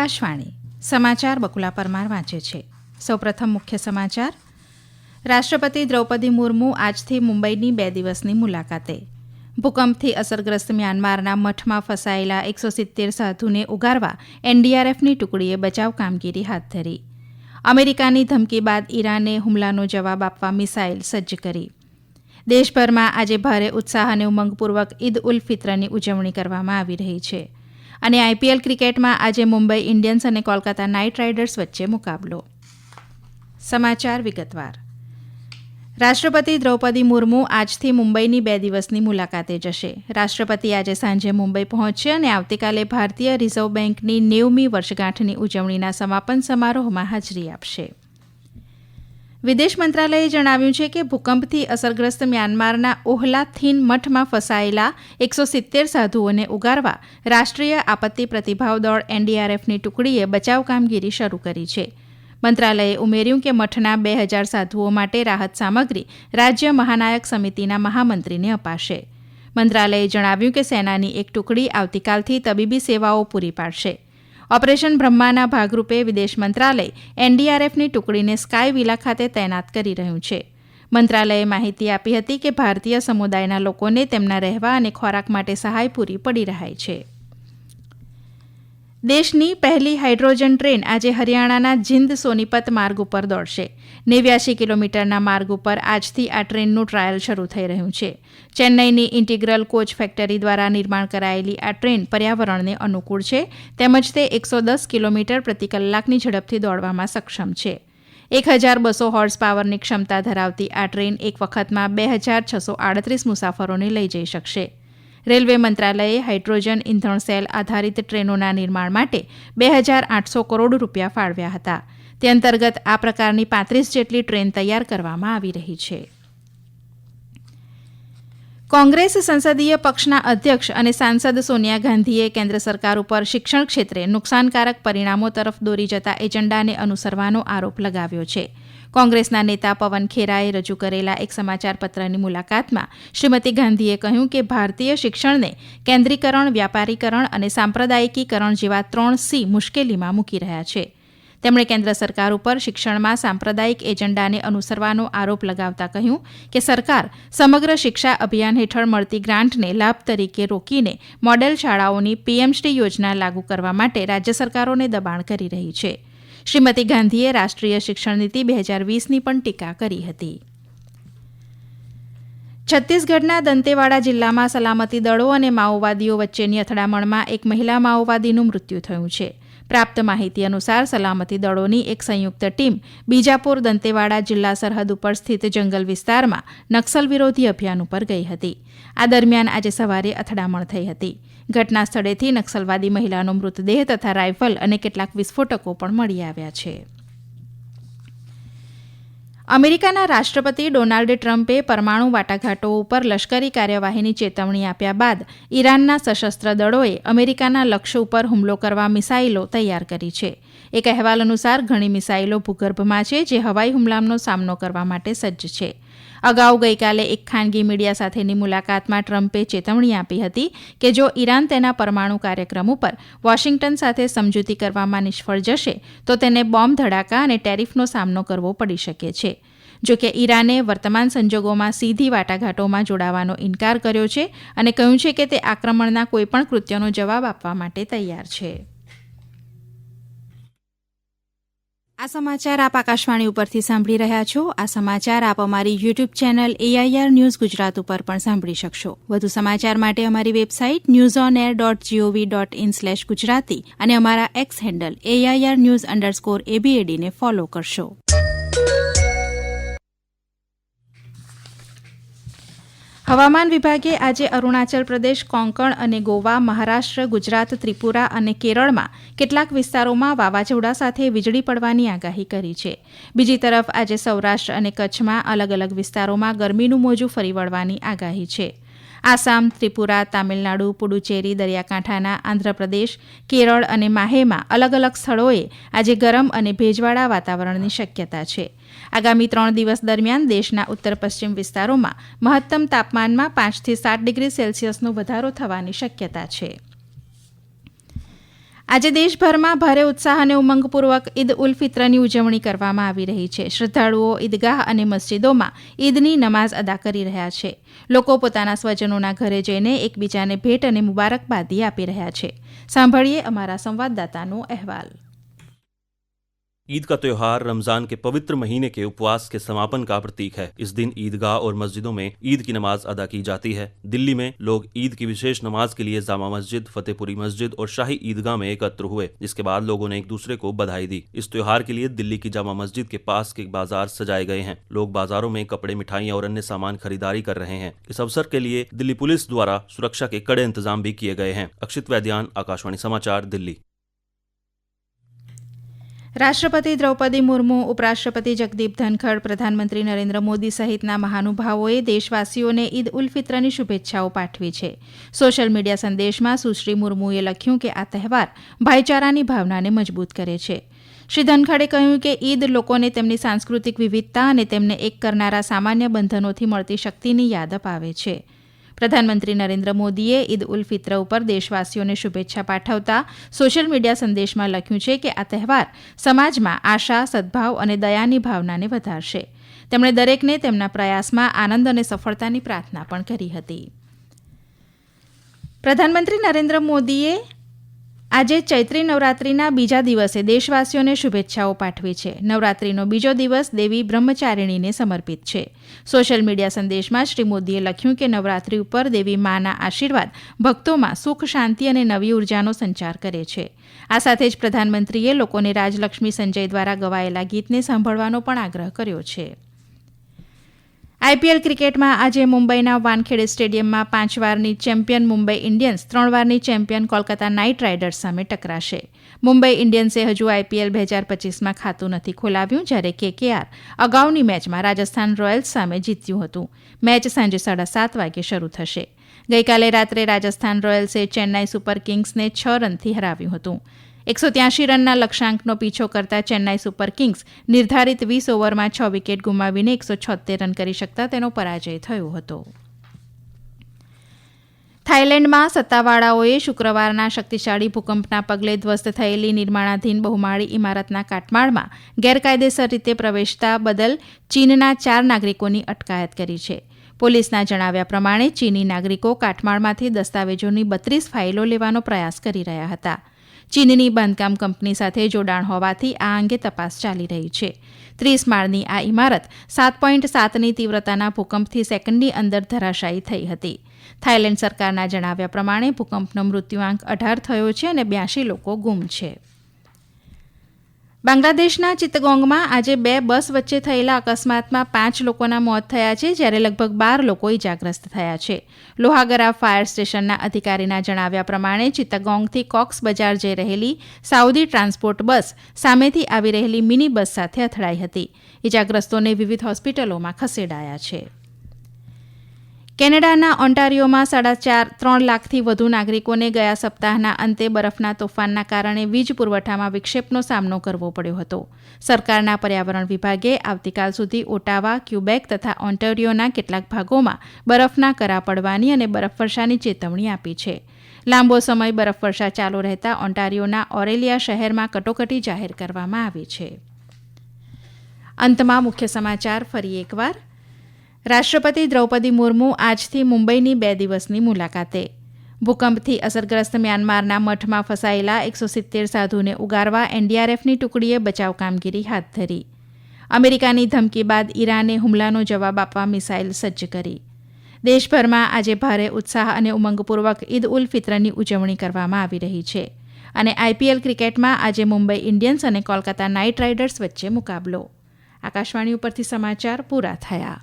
આકાશવાણી સમાચાર બકુલા પરમાર વાંચે છે. સૌપ્રથમ મુખ્ય સમાચાર. રાષ્ટ્રપતિ દ્રૌપદી મુર્મુ આજથી મુંબઈની 2 દિવસની મુલાકાતે. ભૂકંપથી અસરગ્રસ્ત મ્યાનમારના મઠમાં ફસાયેલા 170 સાધુને ઉગારવા એનડીઆરએફની ટુકડીએ બચાવ કામગીરી હાથ ધરી. અમેરિકાની ધમકી બાદ ઈરાને હુમલાનો જવાબ આપવા મિસાઇલ સજ્જ કરી. દેશભરમાં આજે ભારે ઉત્સાહ અને ઉમંગપૂર્વક ઈદ ઉલ ફિત્રની ઉજવણી કરવામાં આવી રહી છે. અને આઈપીએલ ક્રિકેટમાં આજે મુંબઈ ઇન્ડિયન્સ અને કોલકાતા નાઇટ રાઇડર્સ વચ્ચે મુકાબલો. સમાચાર વિગતવાર. રાષ્ટ્રપતિ દ્રૌપદી મુર્મુ આજથી મુંબઈની 2 દિવસની મુલાકાતે જશે. રાષ્ટ્રપતિ આજે સાંજે મુંબઈ પહોંચશે અને આવતીકાલે ભારતીય રિઝર્વ બેન્કની 90મી વર્ષગાંઠની ઉજવણીના સમાપન સમારોહમાં હાજરી આપશે. વિદેશ મંત્રાલયે જણાવ્યું છે કે ભૂકંપથી અસરગ્રસ્ત મ્યાનમારના ઓહલા થીન મઠમાં ફસાયેલા 170 સાધુઓને ઉગારવા રાષ્ટ્રીય આપત્તિ પ્રતિભાવ દળ એનડીઆરએફની ટુકડીએ બચાવ કામગીરી શરૂ કરી છે. મંત્રાલયે ઉમેર્યું કે મઠના 2000 સાધુઓ માટે રાહત સામગ્રી રાજ્ય મહાનાયક સમિતિના મહામંત્રીને અપાશે. મંત્રાલયે જણાવ્યું કે સેનાની એક ટુકડી આવતીકાલથી તબીબી સેવાઓ પૂરી પાડશે. ઓપરેશન બ્રહ્માના ભાગરૂપે વિદેશ મંત્રાલય એનડીઆરએફની ટુકડીને સ્કાય વિલા ખાતે તૈનાત કરી રહ્યું છે. મંત્રાલયે માહિતી આપી હતી કે ભારતીય સમુદાયના લોકોને તેમના રહેવા અને ખોરાક માટે સહાય પૂરી પડી રહી છે. દેશની પહેલી હાઇડ્રોજન ટ્રેન આજે હરિયાણાના જીંદ સોનીપત માર્ગ ઉપર દોડશે. 89 કિલોમીટરના માર્ગ ઉપર આજથી આ ટ્રેનનું ટ્રાયલ શરૂ થઈ રહ્યું છે. ચેન્નઈની ઇન્ટિગ્રલ કોચ ફેક્ટરી દ્વારા નિર્માણ કરાયેલી આ ટ્રેન પર્યાવરણને અનુકૂળ છે તેમજ તે 110 કિલોમીટર પ્રતિ કલાકની ઝડપથી દોડવામાં સક્ષમ છે. 1200 હોર્સ પાવરની ક્ષમતા ધરાવતી આ ટ્રેન એક વખતમાં 2638 મુસાફરોને લઈ જઈ શકશે. રેલવે મંત્રાલયે હાઇડ્રોજન ઇંધણ સેલ આધારિત ટ્રેનોના નિર્માણ માટે 2800 કરોડ રૂપિયા ફાળવ્યા હતા. તે અંતર્ગત આ પ્રકારની 35 જેટલી ટ્રેન તૈયાર કરવામાં આવી રહી છે. કોંગ્રેસ સંસદીય પક્ષના અધ્યક્ષ અને સાંસદ સોનિયા ગાંધીએ કેન્દ્ર સરકાર ઉપર શિક્ષણ ક્ષેત્રે નુકસાનકારક પરિણામો તરફ દોરી જતા એજન્ડાને અનુસરવાનો આરોપ લગાવ્યો છે. કોંગ્રેસના નેતા પવન ખેરાએ રજૂ કરેલા એક સમાચારપત્રની મુલાકાતમાં શ્રીમતી ગાંધીએ કહ્યું કે ભારતીય શિક્ષણને કેન્દ્રીકરણ, વ્યાપારીકરણ અને સાંપ્રદાયિકીકરણ જેવા 3 C મુશ્કેલીમાં મૂકી રહ્યા છે. તેમણે કેન્દ્ર સરકાર ઉપર શિક્ષણમાં સાંપ્રદાયિક એજન્ડાને અનુસરવાનો આરોપ લગાવતા કહ્યું કે સરકાર સમગ્ર શિક્ષા અભિયાન હેઠળ મળતી ગ્રાન્ટને લાભ તરીકે રોકીને મોડેલ શાળાઓની પીએમશ્રી યોજના લાગુ કરવા માટે રાજ્ય સરકારોને દબાણ કરી રહી છે. શ્રીમતી ગાંધીએ રાષ્ટ્રીય શિક્ષણ નીતિ 2020ની પણ ટીકા કરી હતી. છત્તીસગઢના દંતેવાડા જિલ્લામાં સલામતી દળો અને માઓવાદીઓ વચ્ચેની અથડામણમાં એક મહિલા માઓવાદીનું મૃત્યુ થયું છે. પ્રાપ્ત માહિતી અનુસાર સલામતી દળોની એક સંયુક્ત ટીમ બીજાપુર દંતેવાડા જિલ્લા સરહદ ઉપર સ્થિત જંગલ વિસ્તારમાં નક્સલ વિરોધી અભિયાન ઉપર ગઈ હતી. આ દરમિયાન આજે સવારે અથડામણ થઈ હતી. ઘટના સ્થળેથી નક્સલવાદી મહિલાનો મૃતદેહ તથા રાઇફલ અને કેટલાક વિસ્ફોટકો પણ મળી આવ્યા છે. અમેરિકાના રાષ્ટ્રપતિ ડોનાલ્ડ ટ્રમ્પે પરમાણુ વાટાઘાટો ઉપર લશ્કરી કાર્યવાહીની ચેતવણી આપ્યા બાદ ઈરાનના સશસ્ત્ર દળોએ અમેરિકાના લક્ષ્ય ઉપર હુમલો કરવા મિસાઇલો તૈયાર કરી છે. એક અહેવાલ અનુસાર ઘણી મિસાઇલો ભૂગર્ભમાં છે જે હવાઈ હુમલાનો સામનો કરવા માટે સજ્જ છે. અગાઉ ગઈકાલે એક ખાનગી મીડિયા સાથેની મુલાકાતમાં ટ્રમ્પે ચેતવણી આપી હતી કે જો ઈરાન તેના પરમાણુ કાર્યક્રમ ઉપર વોશિંગ્ટન સાથે સમજૂતી કરવામાં નિષ્ફળ જશે તો તેને બોમ્બ ધડાકા અને ટેરિફનો સામનો કરવો પડી શકે છે. જોકે ઈરાને વર્તમાન સંજોગોમાં સીધી વાટાઘાટોમાં જોડાવાનો ઇનકાર કર્યો છે અને કહ્યું છે કે તે આક્રમણના કોઈપણ કૃત્યનો જવાબ આપવા માટે તૈયાર છે. આ સમાચાર આપ આકાશવાણી ઉપરથી સાંભળી રહ્યા છો. આ સમાચાર આપ અમારી YouTube channel AIR news Gujarat ઉપર પણ સાંભળી શકશો. વધુ સમાચાર માટે અમારી વેબસાઇટ newsonair.gov.in/gujarati અને અમારા એક્સ હેન્ડલ AIR_news_ABAD ને ફોલો કરશો. હવામાન વિભાગે આજે અરુણાચલ પ્રદેશ, કોંકણ અને ગોવા, મહારાષ્ટ્ર, ગુજરાત, ત્રિપુરા અને કેરળમાં કેટલાક વિસ્તારોમાં વાવાઝોડા સાથે વીજળી પડવાની આગાહી કરી છે. બીજી તરફ આજે સૌરાષ્ટ્ર અને કચ્છમાં અલગ અલગ વિસ્તારોમાં ગરમીનું મોજું ફરી વળવાની આગાહી છે. આસામ, ત્રિપુરા, તામિલનાડુ, પુડુચેરી, દરિયાકાંઠાના આંધ્રપ્રદેશ, કેરળ અને માહેમાં અલગ અલગ સ્થળોએ આજે ગરમ અને ભેજવાળા વાતાવરણની શક્યતા છે. આગામી 3 દિવસ દરમિયાન દેશના ઉત્તર પશ્ચિમ વિસ્તારોમાં મહત્તમ તાપમાનમાં 5 થી 7 ડિગ્રી સેલ્સિયસનો વધારો થવાની શક્યતા છે. આજે દેશભરમાં ભારે ઉત્સાહ અને ઉમંગપૂર્વક ઈદ ઉલ ફિત્રની ઉજવણી કરવામાં આવી રહી છે. શ્રદ્ધાળુઓ ઈદગાહ અને મસ્જિદોમાં ઈદની નમાઝ અદા કરી રહ્યા છે. લોકો પોતાના સ્વજનોના ઘરે જઈને એકબીજાને ભેટ અને મુબારકબાદી આપી રહ્યા છે. સાંભળીએ અમારા સંવાદદાતાનો અહેવાલ. ईद का त्योहार रमजान के पवित्र महीने के उपवास के समापन का प्रतीक है। इस दिन ईदगाह और मस्जिदों में ईद की नमाज अदा की जाती है। दिल्ली में लोग ईद की विशेष नमाज के लिए जामा मस्जिद, फतेहपुरी मस्जिद और शाही ईदगाह में एकत्र हुए, जिसके बाद लोगों ने एक दूसरे को बधाई दी। इस त्योहार के लिए दिल्ली की जामा मस्जिद के पास के बाजार सजाए गए हैं। लोग बाजारों में कपड़े, मिठाइयां और अन्य सामान खरीदारी कर रहे हैं। इस अवसर के लिए दिल्ली पुलिस द्वारा सुरक्षा के कड़े इंतजाम भी किए गए हैं। अक्षित वैद्यान, आकाशवाणी समाचार, दिल्ली। રાષ્ટ્રપતિ દ્રૌપદી મુર્મુ, ઉપરાષ્ટ્રપતિ જગદીપ ધનખડ, પ્રધાનમંત્રી નરેન્દ્ર મોદી સહિતના મહાનુભાવોએ દેશવાસીઓને ઈદ ઉલ ફિત્રની શુભેચ્છાઓ પાઠવી છે. સોશિયલ મીડિયા સંદેશમાં સુશ્રી મુર્મુએ લખ્યું કે આ તહેવાર ભાઈચારાની ભાવનાને મજબૂત કરે છે. શ્રી ધનખડે કહ્યું કે ઈદ લોકોને તેમની સાંસ્કૃતિક વિવિધતા અને તેમને એક કરનારા સામાન્ય બંધનોથી મળતી શક્તિની યાદ અપાવે છે. પ્રધાનમંત્રી નરેન્દ્ર મોદીએ ઈદ ઉલ ફિત્ર ઉપર દેશવાસીઓને શુભેચ્છા પાઠવતા સોશિયલ મીડિયા સંદેશમાં લખ્યું છે કે આ તહેવાર સમાજમાં આશા, સદભાવ અને દયાની ભાવનાને વધારશે. તેમણે દરેકને તેમના પ્રયાસમાં આનંદ અને સફળતાની પ્રાર્થના પણ કરી હતી. પ્રધાનમંત્રી નરેન્દ્ર મોદીએ આજે ચૈત્રી નવરાત્રિના બીજા દિવસે દેશવાસીઓને શુભેચ્છાઓ પાઠવી છે. નવરાત્રિનો બીજો દિવસ દેવી બ્રહ્મચારિણીને સમર્પિત છે. સોશિયલ મીડિયા સંદેશમાં શ્રી મોદીએ લખ્યું કે નવરાત્રિ ઉપર દેવી માના આશીર્વાદ ભક્તોમાં સુખ, શાંતિ અને નવી ઉર્જાનો સંચાર કરે છે. આ સાથે જ પ્રધાનમંત્રીએ લોકોને રાજલક્ષ્મી સંજય દ્વારા ગવાયેલા ગીતને સાંભળવાનો પણ આગ્રહ કર્યો છે. આઈપીએલ ક્રિકેટમાં આજે મુંબઈના વાનખેડે સ્ટેડિયમમાં 5 વારની ચેમ્પિયન મુંબઈ ઇન્ડિયન્સ 3 વારની ચેમ્પિયન કોલકાતા નાઇટ રાઇડર્સ સામે ટકરાશે. મુંબઈ ઇન્ડિયન્સે હજુ આઈપીએલ 2025માં ખાતું નથી ખોલાવ્યું, જ્યારે કેકેઆર અગાઉની મેચમાં રાજસ્થાન રોયલ્સ સામે જીત્યું હતું. મેચ સાંજે 7:30 વાગે શરૂ થશે. ગઈકાલે રાત્રે રાજસ્થાન રોયલ્સે ચેન્નાઈ સુપર કિંગ્સને 6 રનથી હરાવ્યું હતું. 183 રનના લક્ષ્યાંકનો પીછો કરતા ચેન્નાઈ સુપર કિંગ્સ નિર્ધારિત 20 ઓવરમાં 6 વિકેટ ગુમાવીને 176 રન કરી શકતા તેનો પરાજય થયો હતો. થાઇલેન્ડમાં સત્તાવાળાઓએ શુક્રવારના શક્તિશાળી ભૂકંપના પગલે ધ્વસ્ત થયેલી નિર્માણાધીન બહુમાળી ઇમારતના કાટમાળમાં ગેરકાયદેસર રીતે પ્રવેશતા બદલ ચીનના 4 નાગરિકોની અટકાયત કરી છે. પોલીસના જણાવ્યા પ્રમાણે ચીની નાગરિકો કાટમાળમાંથી દસ્તાવેજોની 32 ફાઇલો લેવાનો પ્રયાસ કરી રહ્યા હતા. ચીનની બાંધકામ કંપની સાથે જોડાણ હોવાથી આ અંગે તપાસ ચાલી રહી છે. 30 માળની આ ઇમારત 7.7ની તીવ્રતાના ભૂકંપથી સેકન્ડની અંદર ધરાશાયી થઈ હતી. થાઇલેન્ડ સરકારના જણાવ્યા પ્રમાણે ભૂકંપનો મૃત્યુઆંક 18 થયો છે અને 82 લોકો ગુમ છે. બાંગ્લાદેશના ચિત્તગોંગમાં આજે 2 બસ વચ્ચે થયેલા અકસ્માતમાં 5 લોકોના મોત થયા છે, જ્યારે લગભગ 12 લોકો ઇજાગ્રસ્ત થયા છે. લોહાગરા ફાયર સ્ટેશનના અધિકારીના જણાવ્યા પ્રમાણે ચિત્તગોંગથી કોક્સ બજાર જઈ રહેલી સાઉદી ટ્રાન્સપોર્ટ બસ સામેથી આવી રહેલી મિની બસ સાથે અથડાઈ હતી. ઇજાગ્રસ્તોને વિવિધ હોસ્પિટલોમાં ખસેડાયા છે. કેનેડાના ઓન્ટારિયોમાં 3.5 લાખથી વધુ નાગરિકોને ગયા સપ્તાહના અંતે બરફના તોફાનના કારણે વીજ પુરવઠામાં વિક્ષેપનો સામનો કરવો પડ્યો હતો. સરકારના પર્યાવરણ વિભાગે આવતીકાલ સુધી ઓટાવા, ક્યુબેક તથા ઓન્ટારિયોના કેટલાક ભાગોમાં બરફના કરા પડવાની અને બરફવર્ષાની ચેતવણી આપી છે. લાંબો સમય બરફવર્ષા ચાલુ રહેતા ઓન્ટારિયોના ઓરેલિયા શહેરમાં કટોકટી જાહેર કરવામાં આવી છે. અંતમાં મુખ્ય સમાચાર ફરી એકવાર. રાષ્ટ્રપતિ દ્રૌપદી મુર્મુ આજથી મુંબઈની 2 દિવસની મુલાકાતે. ભૂકંપથી અસરગ્રસ્ત મ્યાનમારના મઠમાં ફસાયેલા 170 સાધુને ઉગારવા એનડીઆરએફની ટુકડીએ બચાવ કામગીરી હાથ ધરી. અમેરિકાની ધમકી બાદ ઈરાને હુમલાનો જવાબ આપવા મિસાઇલ સજ્જ કરી. દેશભરમાં આજે ભારે ઉત્સાહ અને ઉમંગપૂર્વક ઈદ ઉલ ફિત્રની ઉજવણી કરવામાં આવી રહી છે. અને આઈપીએલ ક્રિકેટમાં આજે મુંબઈ ઇન્ડિયન્સ અને કોલકાતા નાઇટ રાઇડર્સ વચ્ચે મુકાબલો. આકાશવાણી ઉપરથી સમાચાર પૂરા થયા.